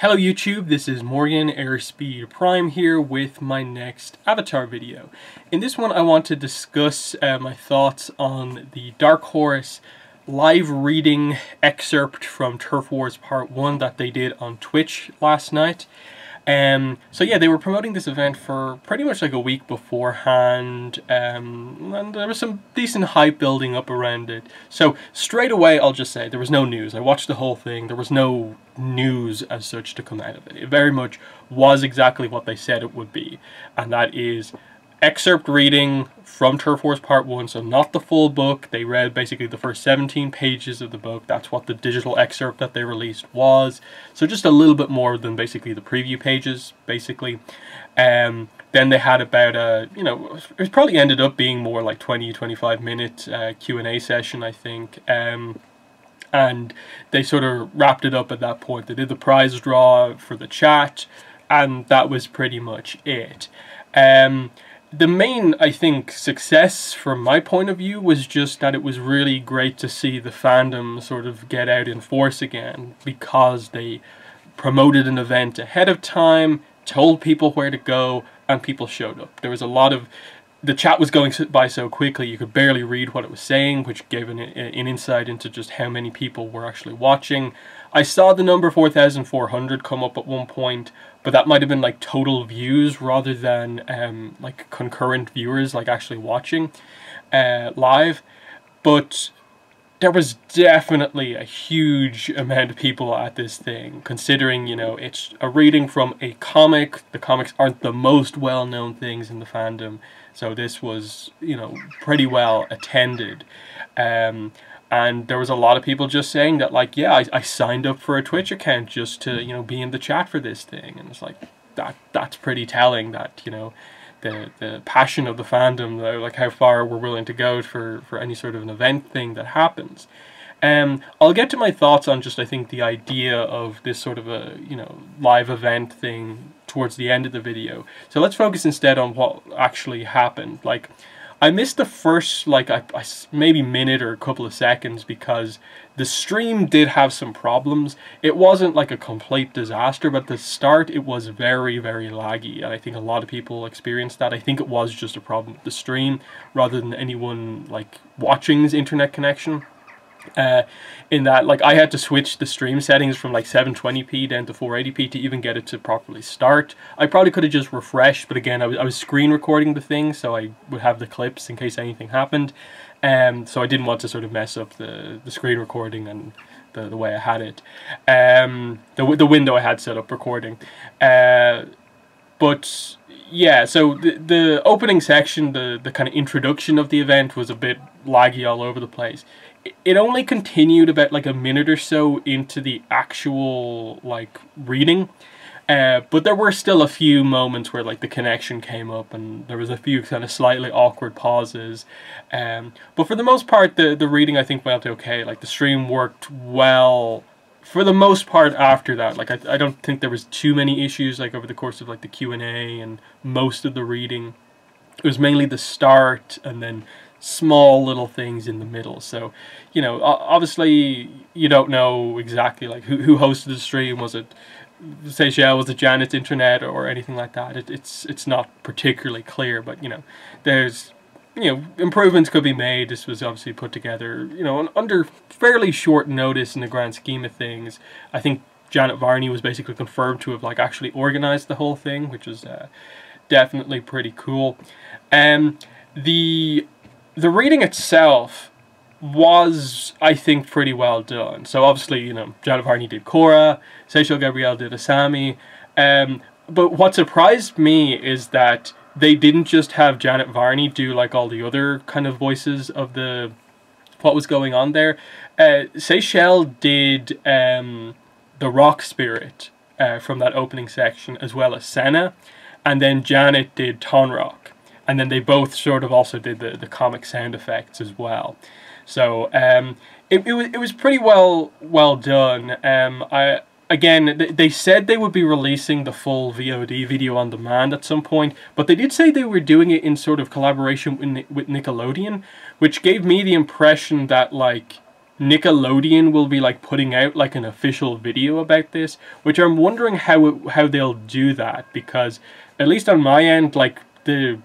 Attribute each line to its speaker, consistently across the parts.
Speaker 1: Hello YouTube, this is Morgan Airspeed Prime here with my next Avatar video. In this one I want to discuss my thoughts on the Dark Horse live reading excerpt from Turf Wars Part 1 that they did on Twitch last night. So yeah, they were promoting this event for pretty much like a week beforehand, and there was some decent hype building up around it. So straight away I'll just say there was no news. I watched the whole thing. There was no news as such to come out of it. It very much was exactly what they said it would be, and that is excerpt reading from Turf Wars Part 1, so not the full book. They read basically the first 17 pages of the book. That's what the digital excerpt that they released was. So just a little bit more than basically the preview pages, basically. Then they had about a, it probably ended up being more like 20-25 minute Q&A session, I think. And they sort of wrapped it up at that point. They did the prize draw for the chat, and that was pretty much it. The main, I think, success from my point of view was just that it was really great to see the fandom sort of get out in force again, because they promoted an event ahead of time, told people where to go, and people showed up. There was a lot of... The chat was going by so quickly you could barely read what it was saying, which gave an insight into just how many people were actually watching. I saw the number 4,400 come up at one point, but that might have been like total views rather than like concurrent viewers like actually watching live. But there was definitely a huge amount of people at this thing, considering, it's a reading from a comic. The comics aren't the most well-known things in the fandom, so this was, pretty well attended. And there was a lot of people just saying that, like, yeah, I signed up for a Twitch account just to, be in the chat for this thing. And it's like, that's pretty telling that, the passion of the fandom, like how far we're willing to go for any sort of an event thing that happens. I'll get to my thoughts on just, I think, the idea of this sort of a, live event thing towards the end of the video. So let's focus instead on what actually happened. Like, I missed the first, like, maybe minute or a couple of seconds because the stream did have some problems. It wasn't like a complete disaster, but at the start it was very, very laggy, and I think a lot of people experienced that. I think it was just a problem with the stream rather than anyone, like, watching's internet connection. In that, like, I had to switch the stream settings from like 720p down to 480p to even get it to properly start. I probably could have just refreshed, but again, I was screen recording the thing, so I would have the clips in case anything happened. So I didn't want to sort of mess up the screen recording and the way I had it. The window I had set up recording. But yeah, so the opening section, the kind of introduction of the event was a bit laggy all over the place. It only continued about like a minute or so into the actual like reading, but there were still a few moments where like the connection came up and there was a few kind of slightly awkward pauses. But for the most part, the reading I think went okay. Like the stream worked well for the most part after that. Like I don't think there was too many issues like over the course of like the Q&A and most of the reading. It was mainly the start and then small little things in the middle. So, obviously you don't know exactly like who hosted the stream. Was it Seychelle? Was it Janet's internet or anything like that? It's not particularly clear, but there's improvements could be made. This was obviously put together under fairly short notice in the grand scheme of things. I think Varney was basically confirmed to have like actually organized the whole thing, which was definitely pretty cool. The reading itself was, I think, pretty well done. So obviously, Varney did Korra, Seychelle Gabriel did Asami. But what surprised me is that they didn't just have Janet Varney do like all the other kind of voices of what was going on there. Seychelle did the rock spirit from that opening section, as well as Senna, and then Janet did Tonrock. And then they both sort of also did the comic sound effects as well. So it was pretty well done. Again, they said they would be releasing the full VOD, video on demand, at some point, but they did say they were doing it in sort of collaboration with Nickelodeon, which gave me the impression that like Nickelodeon will be like putting out like an official video about this, which I'm wondering how they'll do that, because at least on my end, like the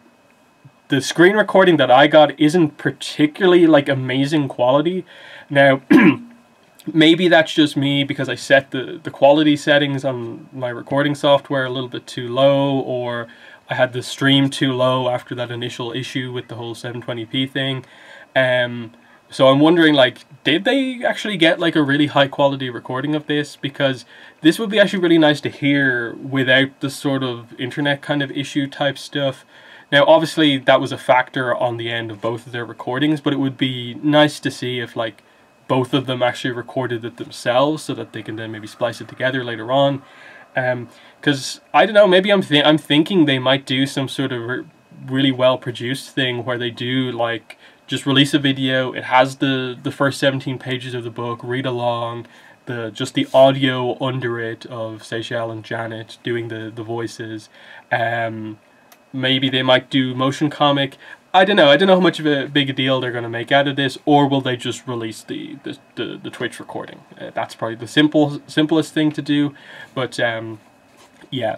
Speaker 1: screen recording that I got isn't particularly like amazing quality. Now maybe that's just me because I set the quality settings on my recording software a little bit too low, or I had the stream too low after that initial issue with the whole 720p thing. So I'm wondering, like, did they actually get like a really high quality recording of this? Because this would be actually really nice to hear without the sort of internet kind of issue type stuff. Now obviously that was a factor on the end of both of their recordings, but it would be nice to see if like both of them actually recorded it themselves, so that they can then maybe splice it together later on. Because I don't know, maybe I'm thinking they might do some sort of really well produced thing where they do like just release a video. It has the first 17 pages of the book, read along, just the audio under it of Seychelle and Janet doing the voices. Maybe they might do motion comic. I don't know how much of a big a deal they're going to make out of this, or will they just release the Twitch recording? That's probably the simplest thing to do. But yeah.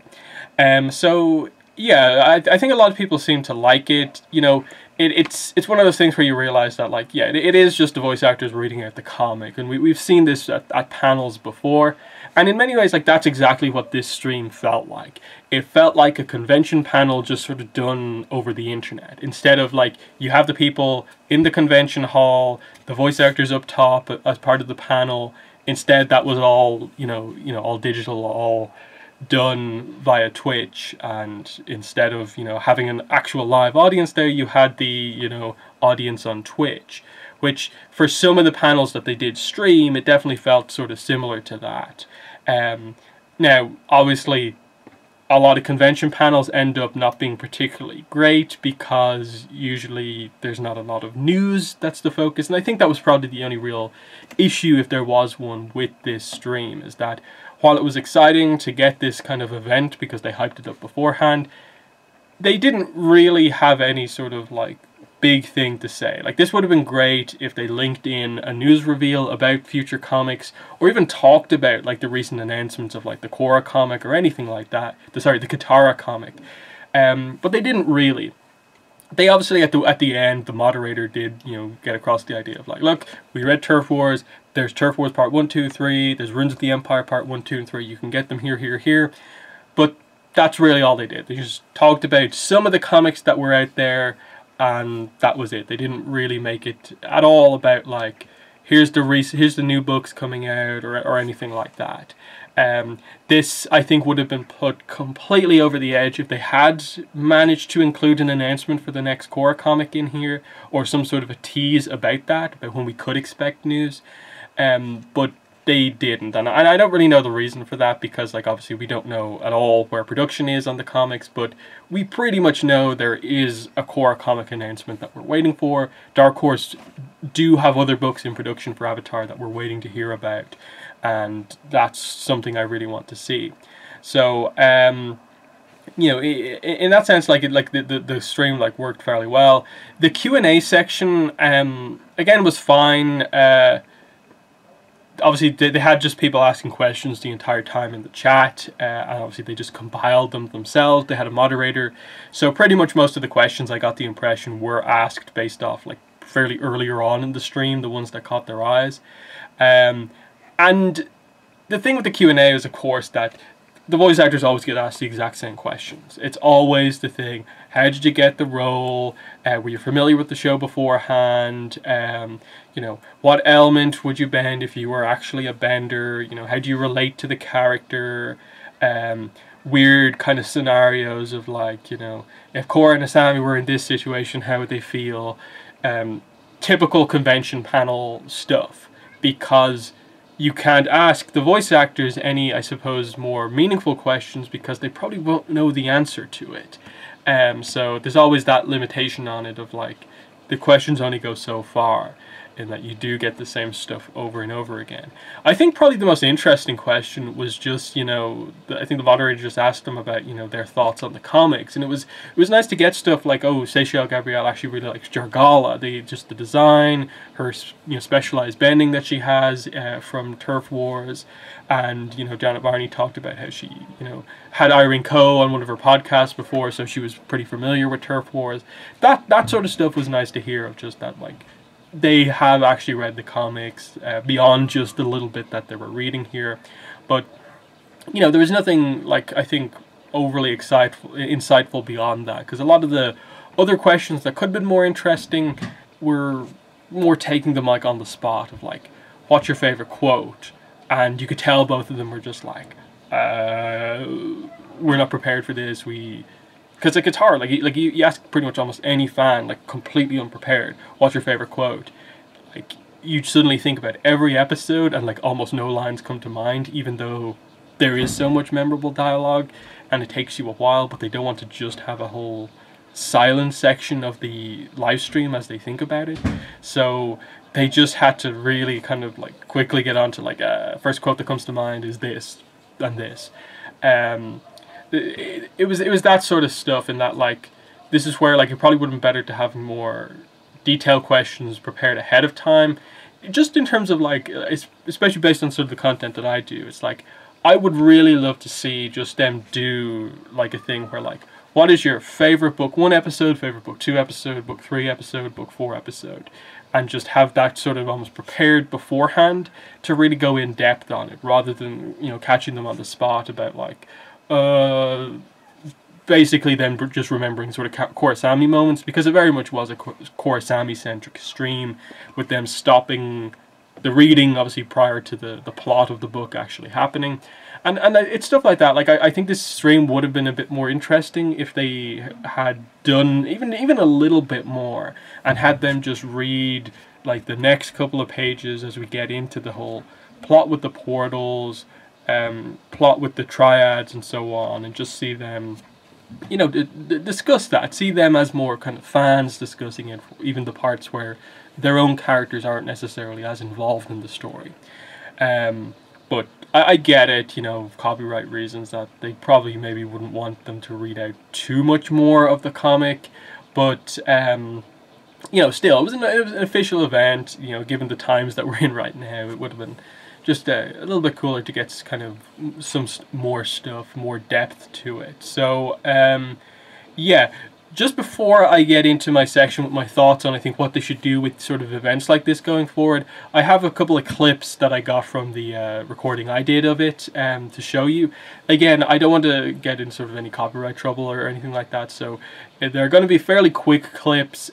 Speaker 1: So yeah, I think a lot of people seem to like it. You know, it's one of those things where you realize that, like, yeah, it is just the voice actors reading out the comic, and we've seen this at panels before, and in many ways, like, that's exactly what this stream felt like. It felt like a convention panel just sort of done over the internet, instead of like you have the people in the convention hall, the voice actors up top as part of the panel. Instead, that was all all digital, all done via Twitch, and instead of having an actual live audience there, you had the audience on Twitch, which for some of the panels that they did stream, it definitely felt sort of similar to that. Now obviously a lot of convention panels end up not being particularly great because usually there's not a lot of news that's the focus, and I think that was probably the only real issue, if there was one, with this stream, is that while it was exciting to get this kind of event because they hyped it up beforehand, they didn't really have any sort of like big thing to say. Like, this would have been great if they linked in a news reveal about future comics, or even talked about like the recent announcements of like the Korra comic or anything like that. The Katara comic. But they didn't really. They obviously at the end, the moderator did get across the idea of like, look, we read Turf Wars. There's Turf Wars Part 1, 2, 3. There's Ruins of the Empire Part 1, 2, and 3. You can get them here, here, here. But that's really all they did. They just talked about some of the comics that were out there, and that was it. They didn't really make it at all about like, here's the new books coming out, or anything like that. This, I think, would have been put completely over the edge if they had managed to include an announcement for the next Korra comic in here, or some sort of a tease about that, about when we could expect news. But they didn't, and I don't really know the reason for that, because like obviously we don't know at all where production is on the comics, but we pretty much know there is a Korra comic announcement that we're waiting for. Dark Horse do have other books in production for Avatar that we're waiting to hear about, and that's something I really want to see. So in that sense, like the stream like worked fairly well. The Q&A section again was fine. Obviously they had just people asking questions the entire time in the chat, and obviously they just compiled them themselves. They had a moderator, so pretty much most of the questions, I got the impression, were asked based off like fairly earlier on in the stream, the ones that caught their eyes. And the thing with the Q&A is, of course, that the voice actors always get asked the exact same questions. It's always the thing: how did you get the role? Were you familiar with the show beforehand? What element would you bend if you were actually a bender? How do you relate to the character? Weird kind of scenarios of like, if Korra and Asami were in this situation, how would they feel? Typical convention panel stuff, because you can't ask the voice actors any, I suppose, more meaningful questions, because they probably won't know the answer to it. So there's always that limitation on it of like, the questions only go so far. in that you do get the same stuff over and over again. I think probably the most interesting question was just, I think the moderator just asked them about, their thoughts on the comics, and it was nice to get stuff like, oh, Seychelle Gabriel actually really likes Jargala, the design, her specialized bending that she has from Turf Wars, and Janet Varney talked about how she had Irene Coe on one of her podcasts before, so she was pretty familiar with Turf Wars. That sort of stuff was nice to hear, of just that, like, they have actually read the comics beyond just the little bit that they were reading here. But there was nothing, like, I think, overly insightful beyond that, because a lot of the other questions that could have been more interesting were more taking them, like, on the spot of, like, what's your favorite quote, and you could tell both of them were just like, we're not prepared for this. Because, like, it's hard. Like you ask pretty much almost any fan, like, completely unprepared, what's your favorite quote? Like, you suddenly think about every episode, and, like, almost no lines come to mind, even though there is so much memorable dialogue, and it takes you a while. But they don't want to just have a whole silent section of the live stream as they think about it. So they just had to really kind of, like, quickly get on to, like, first quote that comes to mind is this and this. It was that sort of stuff, and that, like, this is where, like, it probably would have been better to have more detailed questions prepared ahead of time, just in terms of, like, especially based on sort of the content that I do. It's like, I would really love to see just them do, like, a thing where, like, what is your favorite book 1 episode, favorite book 2 episode, book 3 episode, book 4 episode, and just have that sort of almost prepared beforehand to really go in depth on it, rather than catching them on the spot about, like, basically then just remembering sort of Korosami moments, because it very much was a Korosami-centric stream, with them stopping the reading, obviously, prior to the plot of the book actually happening. And it's stuff like that. Like, I think this stream would have been a bit more interesting if they had done even a little bit more, and had them just read, like, the next couple of pages as we get into the whole plot with the portals, plot with the triads, and so on, and just see them, discuss that. See them as more kind of fans discussing it, even the parts where their own characters aren't necessarily as involved in the story. But I get it, copyright reasons, that they probably maybe wouldn't want them to read out too much more of the comic. But still, it was an official event. Given the times that we're in right now, it would have been just a little bit cooler to get kind of some more stuff, more depth to it. So, yeah. Just before I get into my section with my thoughts on, I think, what they should do with sort of events like this going forward, I have a couple of clips that I got from the recording I did of it to show you. Again, I don't want to get in sort of any copyright trouble or anything like that, so they're going to be fairly quick clips,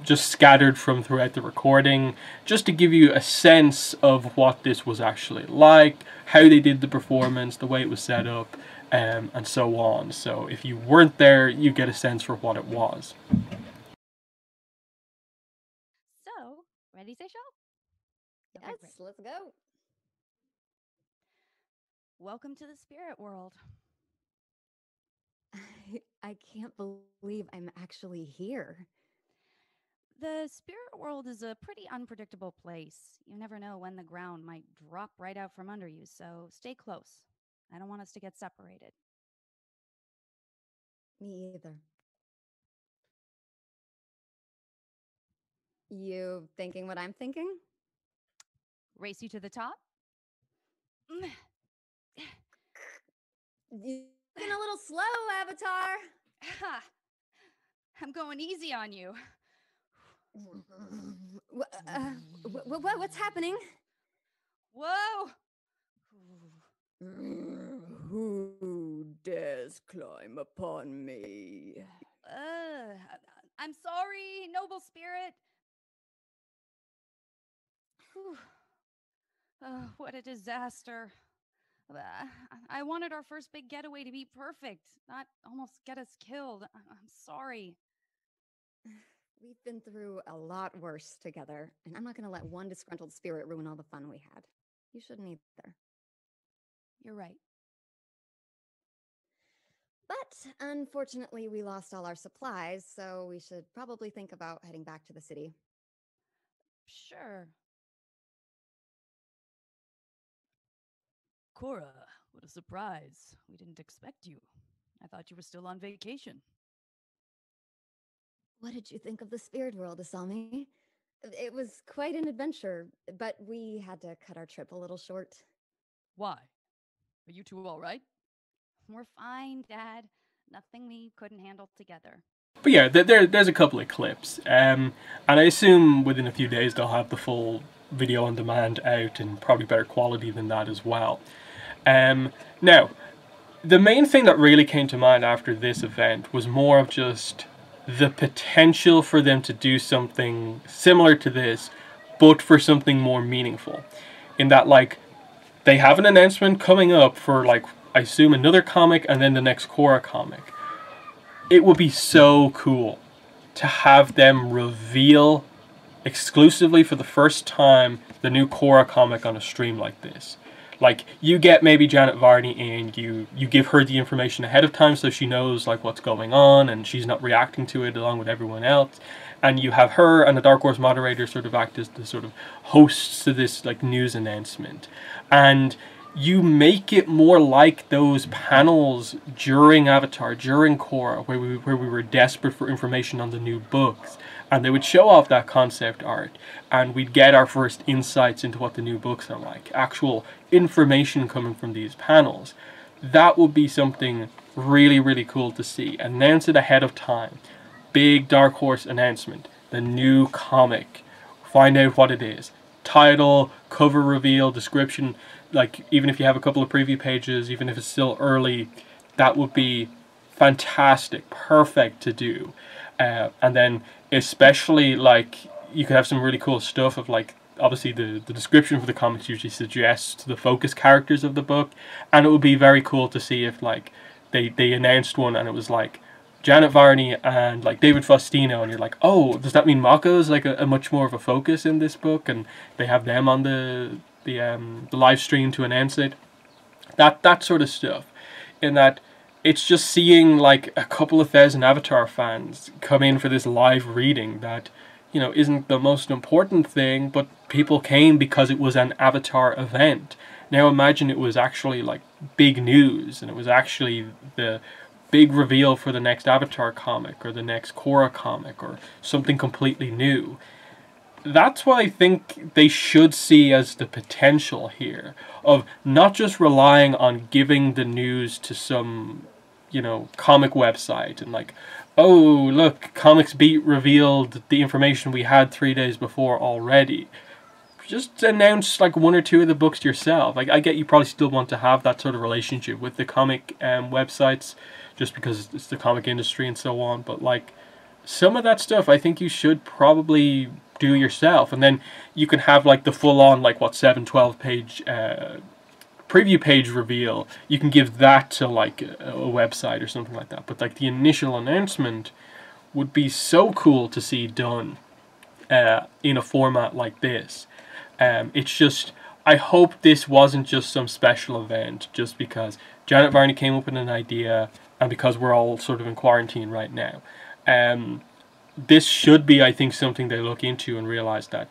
Speaker 1: just scattered from throughout the recording, just to give you a sense of what this was actually like, how they did the performance, the way it was set up, and so on. So if you weren't there, you get a sense for what it was.
Speaker 2: So, ready, Seychelle?
Speaker 3: Yes,
Speaker 2: Okay, great.
Speaker 3: let's go.
Speaker 2: Welcome to the spirit world.
Speaker 3: I can't believe I'm actually here.
Speaker 2: The spirit world is a pretty unpredictable place. You never know when the ground might drop right out from under you, so stay close. I don't want us to get separated.
Speaker 3: Me either. You thinking what I'm thinking?
Speaker 2: Race you to the top?
Speaker 3: You're looking a little slow, Avatar.
Speaker 2: Ha! I'm going easy on you.
Speaker 3: What's happening?
Speaker 2: Whoa!
Speaker 3: Who dares climb upon me?
Speaker 2: I'm sorry, noble spirit. Whew. What a disaster. I wanted our first big getaway to be perfect, not almost get us killed. I'm sorry.
Speaker 3: We've been through a lot worse together, and I'm not going to let one disgruntled spirit ruin all the fun we had. You shouldn't either.
Speaker 2: You're right.
Speaker 3: But unfortunately, we lost all our supplies, so we should probably think about heading back to the city.
Speaker 2: Sure. Cora, what a surprise. We didn't expect you. I thought you were still on vacation.
Speaker 3: What did you think of the spirit world, Asami? It was quite an adventure, but we had to cut our trip a little short.
Speaker 2: Why? Are you two all right?
Speaker 4: We're fine, Dad. Nothing we couldn't handle together.
Speaker 1: But yeah, there's a couple of clips, and I assume within a few days they'll have the full video on demand out and probably better quality than that as well. Now, the main thing that really came to mind after this event was more of just the potential for them to do something similar to this, but for something more meaningful. In that, like, they have an announcement coming up for, like, I assume another comic and then the next Korra comic. It would be so cool to have them reveal exclusively for the first time the new Korra comic on a stream like this. Like, you get maybe Janet Varney and you give her the information ahead of time so she knows like what's going on and she's not reacting to it along with everyone else. And you have her and the Dark Horse moderator sort of act as the sort of hosts to this like news announcement. And you make it more like those panels during Avatar, during Korra, where we were desperate for information on the new books. And they would show off that concept art, and we'd get our first insights into what the new books are like. Actual information coming from these panels. That would be something really, really cool to see. Announce it ahead of time. Big Dark Horse announcement. The new comic. Find out what it is. Title, cover reveal, description. Like, even if you have a couple of preview pages, even if it's still early, that would be fantastic, perfect to do. And then especially, like, you could have some really cool stuff of, like, obviously the description for the comics usually suggests the focus characters of the book, and it would be very cool to see if, like, they announced one and it was, like, Janet Varney and, like, David Faustino, and you're like, oh, does that mean Mako's, like, a much more of a focus in this book, and they have them on the live stream to announce it. That sort of stuff. In that it's just seeing like a couple of thousand Avatar fans come in for this live reading that, you know, isn't the most important thing, but people came because it was an Avatar event. Now imagine it was actually like big news and it was actually the big reveal for the next Avatar comic or the next Korra comic or something completely new. That's what I think they should see as the potential here of not just relying on giving the news to some, you know, comic website and like, oh, look, Comics Beat revealed the information we had 3 days before already. Just announce like one or two of the books yourself. Like, I get you probably still want to have that sort of relationship with the comic websites just because it's the comic industry and so on, but like some of that stuff I think you should probably do yourself, and then you can have like the full-on like 7-12 page preview page reveal. You can give that to like a website or something like that, but like the initial announcement would be so cool to see done in a format like this. It's just, I hope this wasn't just some special event just because Janet Varney came up with an idea and because we're all sort of in quarantine right now. This should be, I think, something they look into and realize that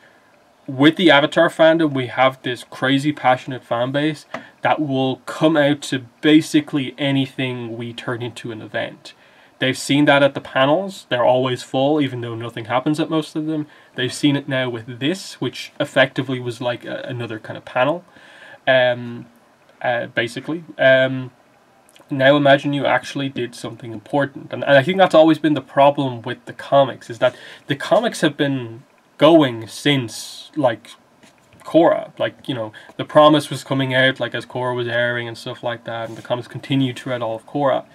Speaker 1: with the Avatar fandom, we have this crazy passionate fan base that will come out to basically anything we turn into an event. They've seen that at the panels. They're always full, even though nothing happens at most of them. They've seen it now with this, which effectively was like another kind of panel, basically. Now imagine you actually did something important. And I think that's always been the problem with the comics, is that the comics have been going since, like, Korra. Like, you know, The Promise was coming out, like, as Korra was airing and stuff like that, and the comics continued throughout all of Korra.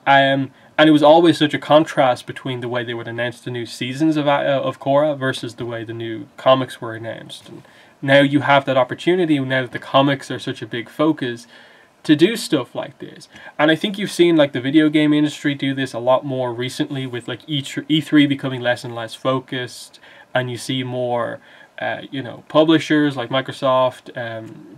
Speaker 1: And it was always such a contrast between the way they would announce the new seasons of Korra versus the way the new comics were announced. And now you have that opportunity, now that the comics are such a big focus, to do stuff like this. And I think you've seen like the video game industry do this a lot more recently with like E3 becoming less and less focused, and you see more you know, publishers like Microsoft,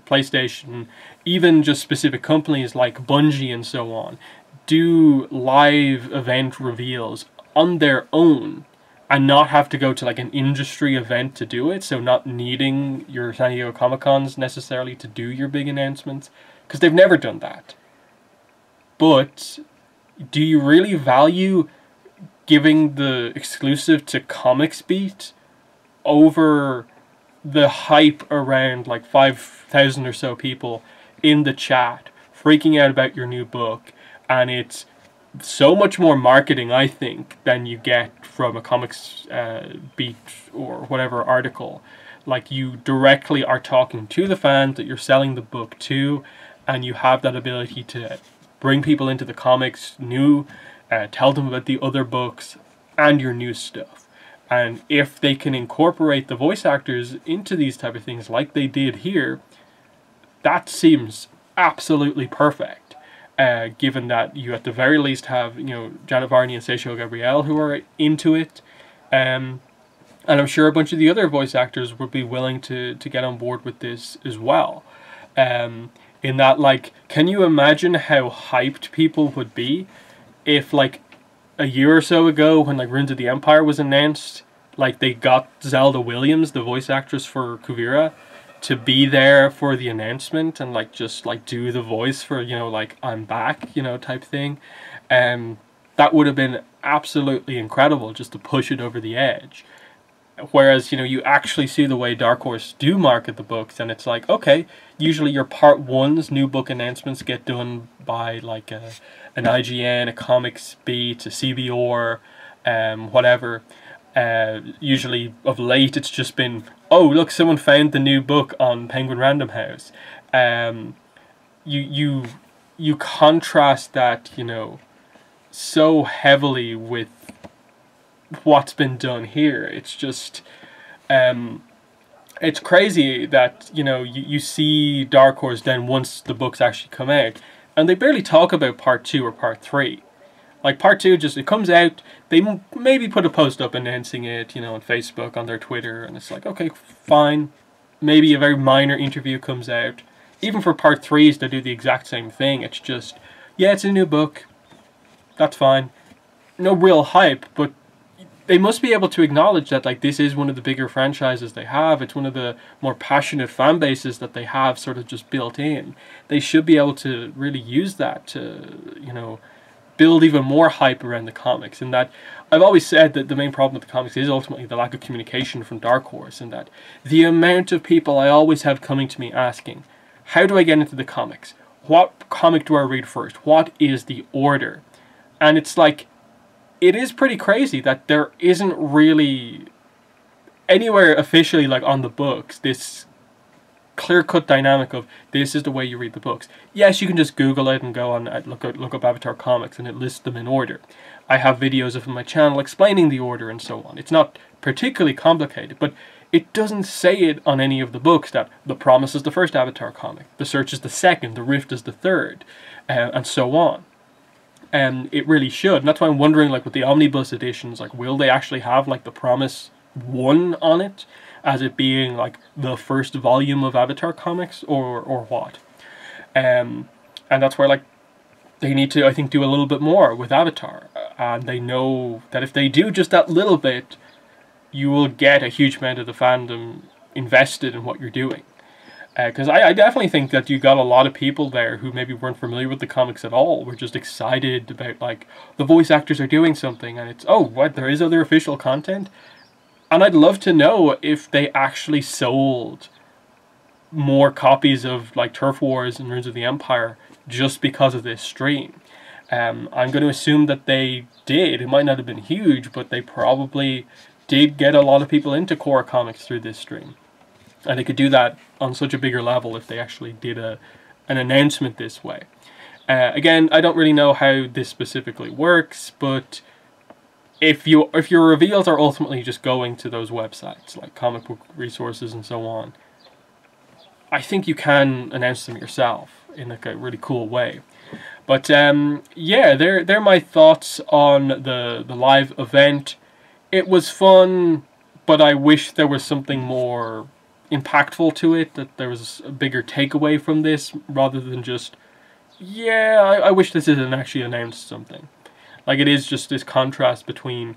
Speaker 1: PlayStation, even just specific companies like Bungie and so on do live event reveals on their own and not have to go to like an industry event to do it, so not needing your San Diego Comic-Cons necessarily to do your big announcements, because they've never done that. But do you really value giving the exclusive to Comics Beat over the hype around like 5,000 or so people in the chat freaking out about your new book? And it's so much more marketing, I think, than you get from a Comics Beat or whatever article. Like, you directly are talking to the fans that you're selling the book to, and you have that ability to bring people into the comics tell them about the other books and your new stuff. And if they can incorporate the voice actors into these type of things like they did here, that seems absolutely perfect. Given that you at the very least have, Janet Varney and Seychelle Gabriel who are into it. And I'm sure a bunch of the other voice actors would be willing to get on board with this as well. In that, like, can you imagine how hyped people would be if, like, a year or so ago when, like, Runes of the Empire was announced, like, they got Zelda Williams, the voice actress for Kuvira, to be there for the announcement and, like, just, like, do the voice for, like, I'm back, type thing. That would have been absolutely incredible just to push it over the edge. Whereas, you actually see the way Dark Horse do market the books, and it's like, okay, usually your part ones, new book announcements get done by, like, an IGN, a Comics Beat, a CBR, whatever. Usually, of late, it's just been, oh, look, someone found the new book on Penguin Random House. You contrast that, so heavily with what's been done here. It's just it's crazy that you see Dark Horse then once the books actually come out, and they barely talk about part 2 or part 3. Like, part 2, just, it comes out, they maybe put a post up announcing it, on Facebook, on their Twitter, and it's like, okay, fine. Maybe a very minor interview comes out. Even for part 3s, they do the exact same thing. It's just, yeah, it's a new book. That's fine. No real hype, but they must be able to acknowledge that, like, this is one of the bigger franchises they have. It's one of the more passionate fan bases that they have sort of just built in. They should be able to really use that to, build even more hype around the comics. And that, I've always said that the main problem with the comics is ultimately the lack of communication from Dark Horse, and that the amount of people I always have coming to me asking, how do I get into the comics? What comic do I read first? What is the order? And it's like, it is pretty crazy that there isn't really anywhere officially, like, on the books, this clear-cut dynamic of this is the way you read the books. Yes, you can just Google it and go on look up Avatar comics and it lists them in order. I have videos of my channel explaining the order and so on. It's not particularly complicated, but it doesn't say it on any of the books that The Promise is the first Avatar comic, The Search is the second, The Rift is the third, and so on. And it really should. And that's why I'm wondering, like, with the omnibus editions, like, will they actually have, like, The Promise 1 on it, as it being, like, the first volume of Avatar comics, or what? And that's where, like, they need to, I think, do a little bit more with Avatar. And they know that if they do just that little bit, you will get a huge amount of the fandom invested in what you're doing. Because I definitely think that you got a lot of people there who maybe weren't familiar with the comics at all, were just excited about, like, the voice actors are doing something, and it's, oh, what, there is other official content? And I'd love to know if they actually sold more copies of, like, Turf Wars and Runes of the Empire just because of this stream. I'm going to assume that they did. It might not have been huge, but they probably did get a lot of people into core comics through this stream. And they could do that on such a bigger level if they actually did an announcement this way. Again, I don't really know how this specifically works, but if your reveals are ultimately just going to those websites, like comic book resources and so on, I think you can announce them yourself in, like, a really cool way. But yeah, they're my thoughts on the live event. It was fun, but I wish there was something more impactful to it, that there was a bigger takeaway from this, rather than just, yeah, I wish this didn't actually announce something. Like, it is just this contrast between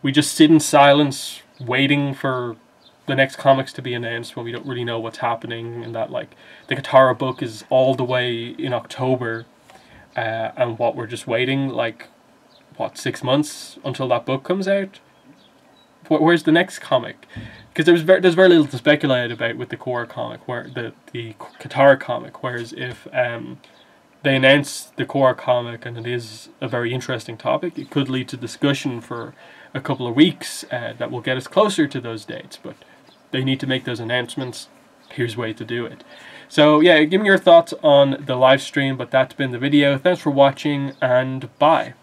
Speaker 1: we just sit in silence waiting for the next comics to be announced when we don't really know what's happening, and that like the Katara book is all the way in October, and what we're just waiting like what 6 months until that book comes out. Where's the next comic? Because there's very little to speculate about with the Korra comic, where the Katara comic. Whereas if they announce the Korra comic and it is a very interesting topic, it could lead to discussion for a couple of weeks that will get us closer to those dates. But they need to make those announcements. Here's a way to do it. So yeah, give me your thoughts on the live stream. But that's been the video. Thanks for watching, and bye.